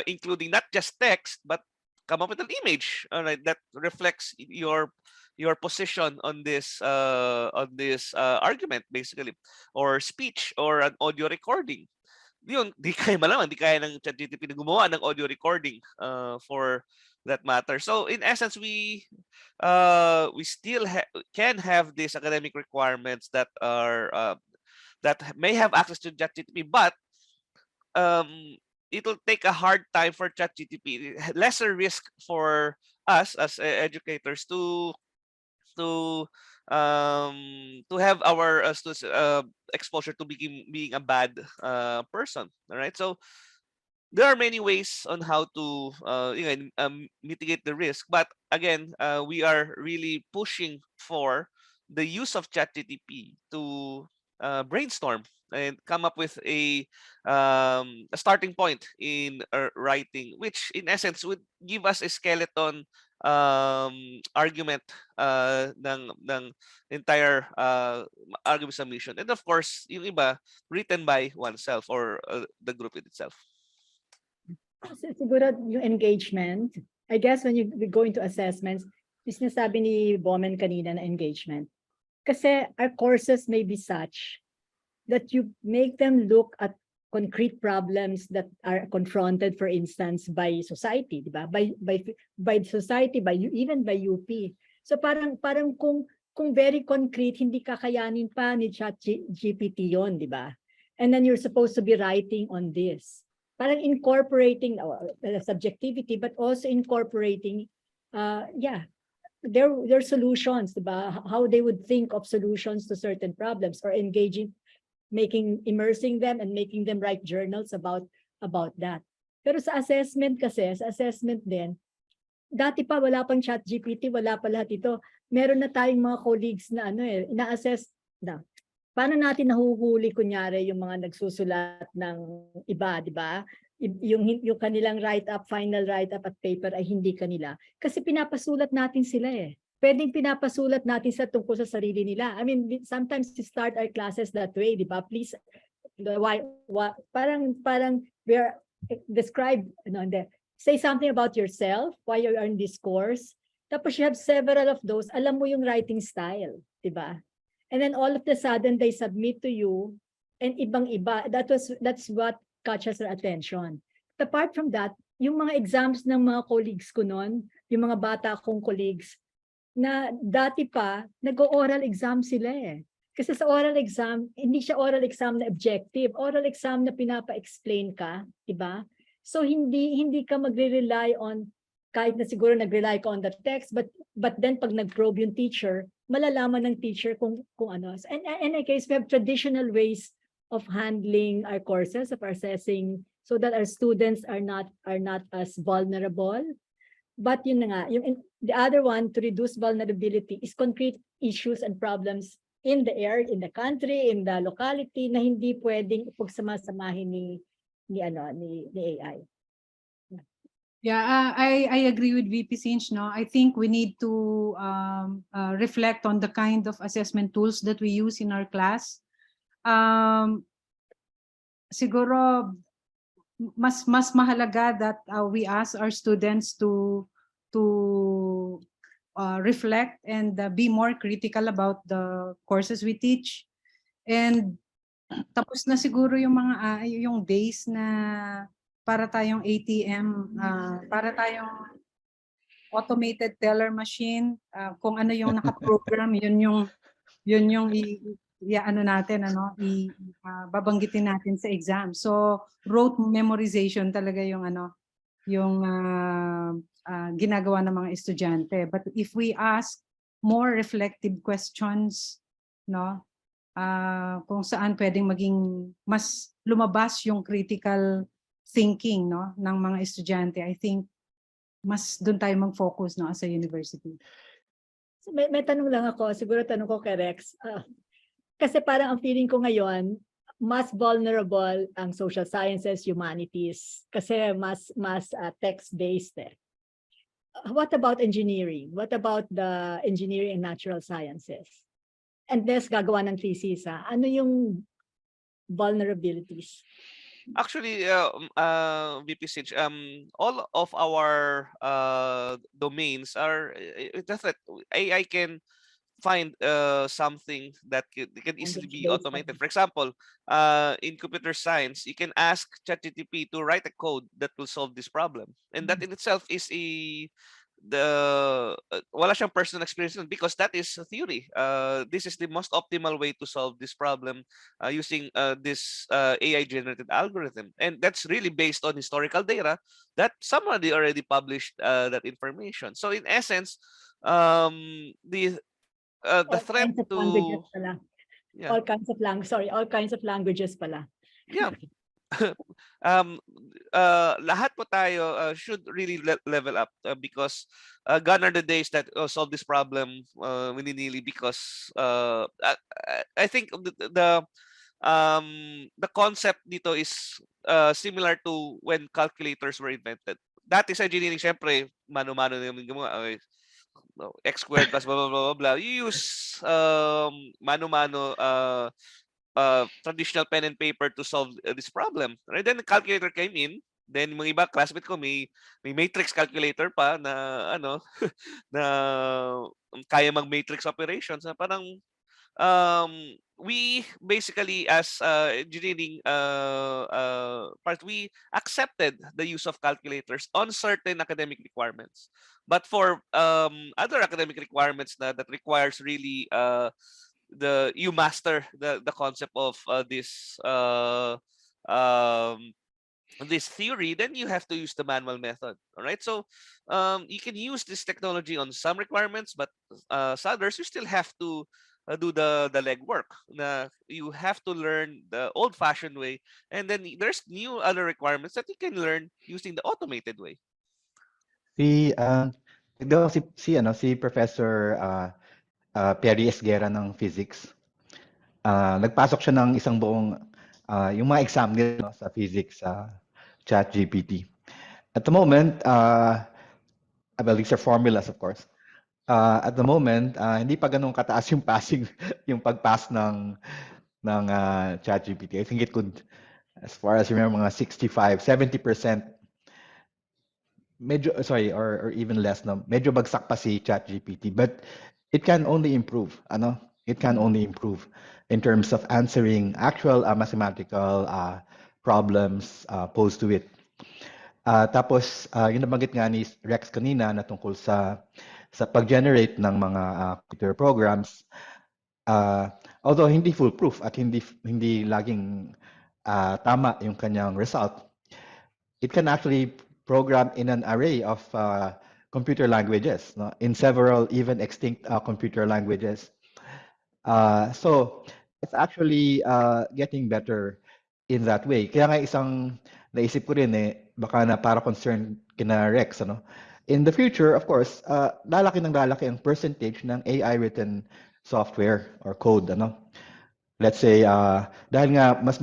including not just text, but come up with an image, all right, that reflects your position on this argument, basically, or speech, or an audio recording. Yun, di kaya malaman, di kaya ng ChatGPT na gumawa ng audio recording for that matter. So in essence, we still can have these academic requirements that are that may have access to ChatGPT, but it'll take a hard time for ChatGPT, lesser risk for us as educators to have our students exposure to being a bad person. All right, so there are many ways on how to mitigate the risk, but again, we are really pushing for the use of ChatGPT to brainstorm and come up with a starting point in writing, which in essence would give us a skeleton argument ng entire argument submission, and of course yung iba written by oneself or the group itself. Siguro yung engagement, I guess when we go into assessments, yung sinasabi ni Bomen kanina na engagement. Kasi our courses may be such that you make them look at concrete problems that are confronted, for instance, by society, di ba? By society, even by UP. So parang kung very concrete, hindi kakayanin pa ni ChatGPT yon, di ba? And then you're supposed to be writing on this. Parang incorporating subjectivity, but also incorporating, their solutions, diba? How they would think of solutions to certain problems, or immersing them and making them write journals about that. Pero sa assessment din, dati pa wala pang ChatGPT, wala pa lahat ito. Meron na tayong mga colleagues na ina-assess na. Paano natin nahuhuli kunyari yung mga nagsusulat ng iba, di ba? Yung kanilang write-up, final write-up at paper ay hindi kanila. Kasi pinapasulat natin sila eh. Pwedeng pinapasulat natin sa tungkol sa sarili nila. I mean, sometimes we start our classes that way, di ba? Please, parang we are describe, say something about yourself, why you are in this course. Tapos you have several of those, alam mo yung writing style, di ba? And then all of a sudden they submit to you and ibang-iba. That's what catches their attention. But apart from that, yung mga exams ng mga colleagues ko noon, yung mga bata kong colleagues, na dati pa, nag-oral exam sila eh. Kasi sa oral exam, hindi siya oral exam na objective, oral exam na pinapa-explain ka, diba? So hindi ka magre-rely on, kahit na siguro nag-rely ka on the text, but then pag nag-probe yung teacher, malalaman ng teacher kung ano. And in any case, we have traditional ways of handling our courses, of assessing, so that our students are not as vulnerable. But yun na nga, the other one to reduce vulnerability is concrete issues and problems in the air, in the country, in the locality, na hindi pwedeng ipagsama-samahin ni AI. Yeah, I agree with VP Sinch. No, I think we need to reflect on the kind of assessment tools that we use in our class. Siguro mas mahalaga that we ask our students to reflect and be more critical about the courses we teach. And tapos na siguro yung mga yung days na para tayong ATM, para tayong automated teller machine, kung ano yung naka-program, yun yung ano natin, babanggitin natin sa exam. So rote memorization talaga yung yung ginagawa ng mga estudyante. But if we ask more reflective questions, no, kung saan pwedeng maging mas lumabas yung critical thinking, no, ng mga estudyante, I think mas doon tayo mag-focus, no, as a university. So may tanong lang ako, siguro tanong ko kay Rex. Kasi parang ang feeling ko ngayon, mas vulnerable ang social sciences, humanities, kasi mas text-based eh. What about engineering? What about the engineering and natural sciences? And this gagawa ng thesis, ano yung vulnerabilities? Actually, VP Sinch, all of our domains are AI can find something that can easily be Language-based. automated. For example, in computer science, you can ask ChatGPT to write a code that will solve this problem, and that in itself is wala siyang personal experience nun because that is a theory. This is the most optimal way to solve this problem using this AI generated algorithm, and that's really based on historical data that somebody already published that information. So in essence, the All threat kinds of to languages pala. yeah All kinds of languages pala. yeah lahat po tayo should really level up because gone are the days that solve this problem willy-nilly because I think the concept dito is similar to when calculators were invented. Dati sa engineering, syempre, mano-mano na yung gumawa. X squared plus blah, blah, blah, blah, blah. You use mano-mano traditional pen and paper to solve this problem. Right? Then the calculator came in. Then mga iba classmate ko may matrix calculator pa na na kaya mag matrix operations na parang we basically as engineering part we accepted the use of calculators on certain academic requirements, but for other academic requirements that requires really you master the concept of this theory, then you have to use the manual method. All right, so you can use this technology on some requirements, but some others you still have to do the legwork. You have to learn the old-fashioned way, and then there's new other requirements that you can learn using the automated way. Si Professor Perry Esguerra ng physics. Nagpasok siya ng isang buong yung mga exam nila sa physics sa ChatGPT. At the moment, well, these are formulas, of course. At the moment, hindi pa ganun kataas yung passing, yung pag-pass ng ChatGPT. I think it could, as far as I remember, mga 65, 70%. Medyo, sorry, or even less, no? Medyo bagsak pa si ChatGPT. But it can only improve, It can only improve in terms of answering actual mathematical problems posed to it. Tapos, yung nabanggit nga ni Rex kanina na tungkol sa pag-generate ng mga computer programs, although hindi foolproof at hindi laging tama yung kanyang result, it can actually program in an array of computer languages, no? In several even extinct computer languages. So it's actually getting better in that way. Kaya nga isang naisip ko rin baka na para concern kina Rex, In the future, of course, lalaki ang percentage ng AI written software or code, Let's say dahil nga mas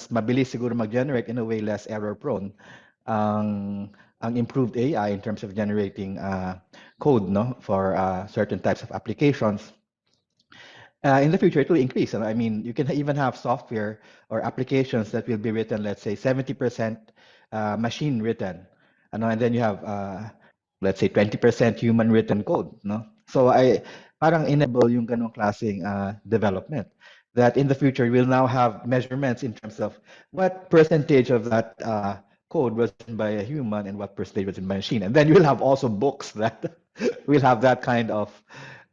mabilis siguro mag-generate, in a way less error prone ang ang improved AI in terms of generating code, no, for certain types of applications, in the future it will increase. I mean, you can even have software or applications that will be written, let's say 70% machine written, and then you have let's say 20% human written code, no? So parang enable yung ganong klaseng development, that in the future we'll now have measurements in terms of what percentage of that code was written by a human and what percentage was written by a machine. And then you'll have also books that will have that kind of,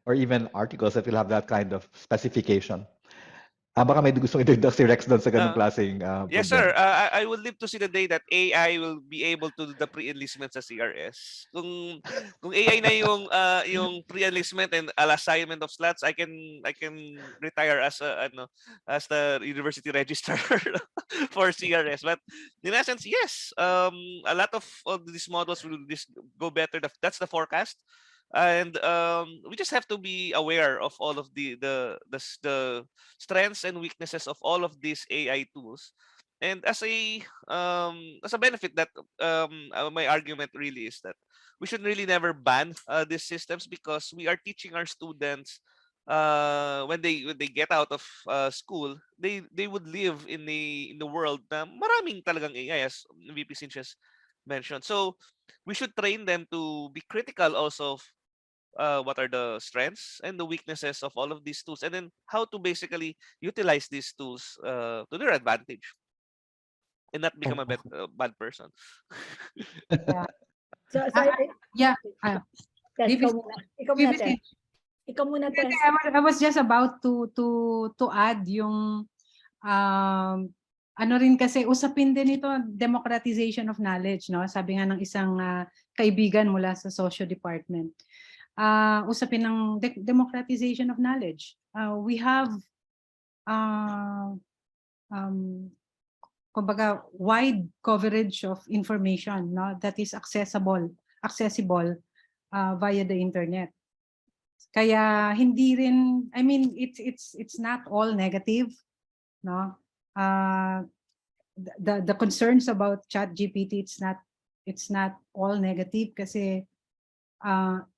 or even articles that will have that kind of specification. Baka may gustong idagdag si Rex doon sa ganung klaseng Yes, problema. sir. I would live to see the day that AI will be able to do the pre-enlistment sa CRS. Kung AI na yung pre-enlistment and assignment of slots, I can retire as as the university registrar for CRS. But in essence, yes, a lot of these models will just go better. That's the forecast. And we just have to be aware of all of the strengths and weaknesses of all of these AI tools. And as a benefit that my argument really is that we should really never ban these systems, because we are teaching our students when they get out of school, they would live in the world na maraming talagang AI, as VP Cinch mentioned. So we should train them to be critical also of what are the strengths and the weaknesses of all of these tools, and then how to basically utilize these tools to their advantage and not become a bad person. So Yeah. Tess, VP ikaw muna, VP Tess. Ikaw muna, Tess. I was just about to add yung ano rin kasi usapin din ito, democratization of knowledge, no? Sabi nga ng isang kaibigan mula sa social department. Usapin ng democratization of knowledge. We have kumbaga wide coverage of information, no, that is accessible via the internet. Kaya hindi rin, I mean, it's not all negative, no. The concerns about ChatGPT, it's not all negative kasi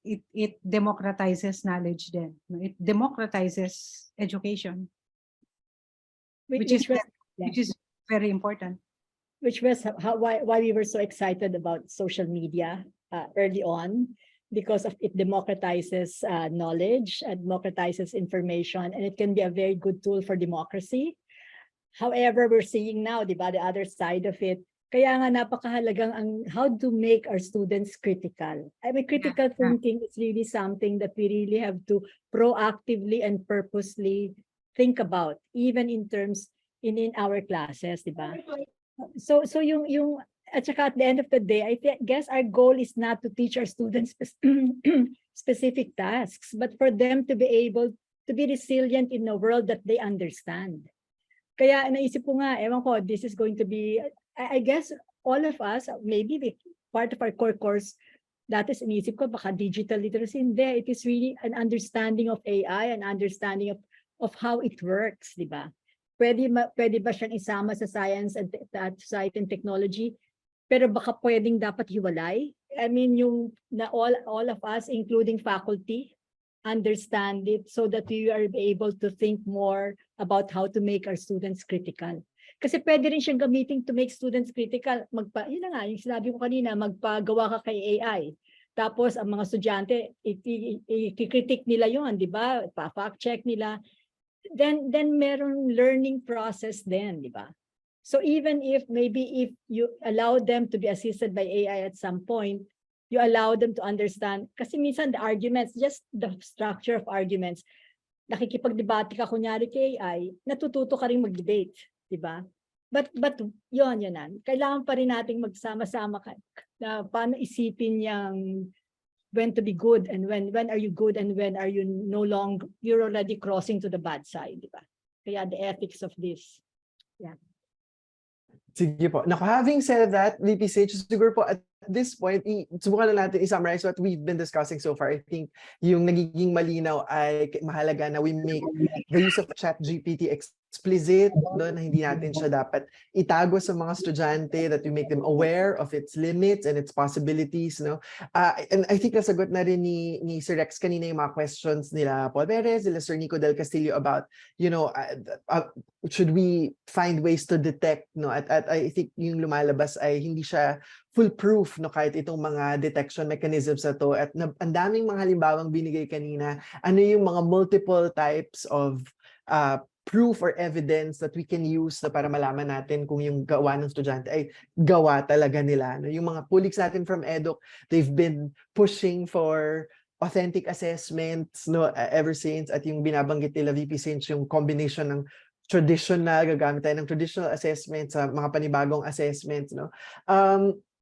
it democratizes knowledge then. It democratizes education, which is very important. Which was why we were so excited about social media early on, because of it democratizes knowledge, democratizes information, and it can be a very good tool for democracy. However, we're seeing now, the other side of it. Kaya nga napakahalagang how to make our students critical. I mean, critical thinking is really something that we really have to proactively and purposely think about, even in terms in our classes, di ba? So yung at saka at the end of the day, I guess our goal is not to teach our students specific tasks, but for them to be able to be resilient in a world that they understand. Kaya naisip ko nga, ewan ko, this is going to be, I guess all of us, maybe part of our core course, that is inisip ko, baka digital literacy. Hindi, it is really an understanding of AI, an understanding of how it works, di ba? Pwede ba siyang isama sa science and society and technology? Pero baka pwedeng dapat hiwalay. I mean, yung na all of us, including faculty, understand it so that we are able to think more about how to make our students critical. Kasi pwede rin siyang gamitin to make students critical. Yun na nga, yung sinabi ko kanina, magpagawa ka kay AI. Tapos ang mga estudyante, i-critique nila yun, di ba? Pa-fact check nila. Then merong learning process din, di ba? So even if you allow them to be assisted by AI at some point, you allow them to understand, kasi minsan the arguments, just the structure of arguments, nakikipagdebate ka kunyari kay AI, natututo ka rin mag-debate, di ba? But yun na. Kailangan pa rin nating magsama-sama na paano isipin yung when to be good and when are you good and when are you no longer, you're already crossing to the bad side, di ba? Kaya the ethics of this. Yeah. Sige po. Now, having said that, VP Sage, siguro po at this point, subukan na natin i-summarize what we've been discussing so far. I think yung nagiging malinaw ay mahalaga na we make the use of ChatGPT explicit, no, na hindi natin siya dapat itago sa mga estudyante, that we make them aware of its limits and its possibilities, no. And I think nasagot na rin ni Sir Rex kanina yung mga questions nila Paul Perez, nila Sir Nico Del Castillo about, should we find ways to detect, no, at I think yung lumalabas ay hindi siya foolproof, no, kahit itong mga detection mechanisms na to, at ang daming mga halimbawang binigay kanina, ano yung mga multiple types of proof or evidence that we can use na para malaman natin kung yung gawa ng estudyante ay gawa talaga nila. No? Yung mga colleagues natin from EDUC, they've been pushing for authentic assessments, no, ever since, at yung binabanggit nila VP Sinch, yung combination ng traditional, gagamit tayo ng traditional assessments sa mga panibagong assessments, no.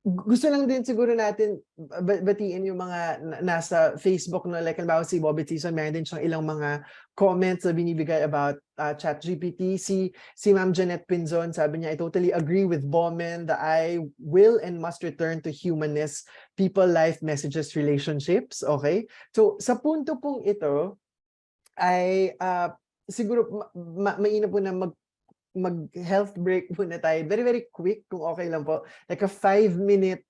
Gusto lang din siguro natin batiin yung mga nasa Facebook, no, like halimbawa si Bautista, meron din siyang ilang mga comments na binibigay about ChatGPT. Si Ma'am Jeanette Pinzon, sabi niya, I totally agree with Bomen that I will and must return to humanness, people, life, messages, relationships. Okay? So sa punto pong ito ay siguro mainam po na mag-health break muna tayo. Very, very quick, kung okay lang po. Like a 5-minute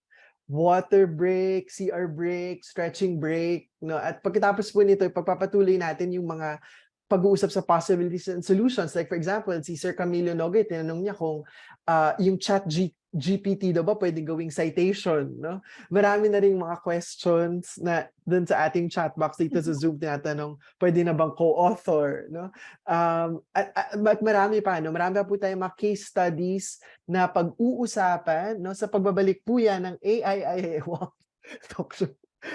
water break, CR break, stretching break. No? At pagkatapos po nito, pagpapatuloy natin yung mga pag-uusap sa possibilities and solutions. Like for example, si Sir Camilo Nogue, tinanong niya kung yung ChatGPT daw ba pwedeng gawing citation, no? Marami na ring mga questions na dun sa ating chat box dito sa Zoom tinatanong, pwede na bang co-author, no? At marami pa, no? Marami pa po tayong mga case studies na pag-uusapan, no? Sa pagbabalik po yan ng ayayay talk show.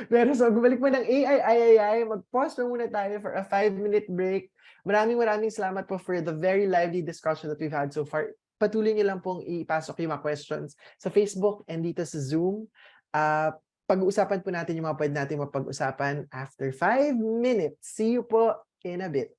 Pero so, bumalik mo ng ayayay, mag-pause muna tayo for a 5-minute break. Maraming salamat po for the very lively discussion that we've had so far. Patuloy niyo lang pong ipasok yung mga questions sa Facebook and dito sa Zoom. Pag-uusapan po natin yung mga pwede natin mapag-usapan after 5 minutes. See you po in a bit.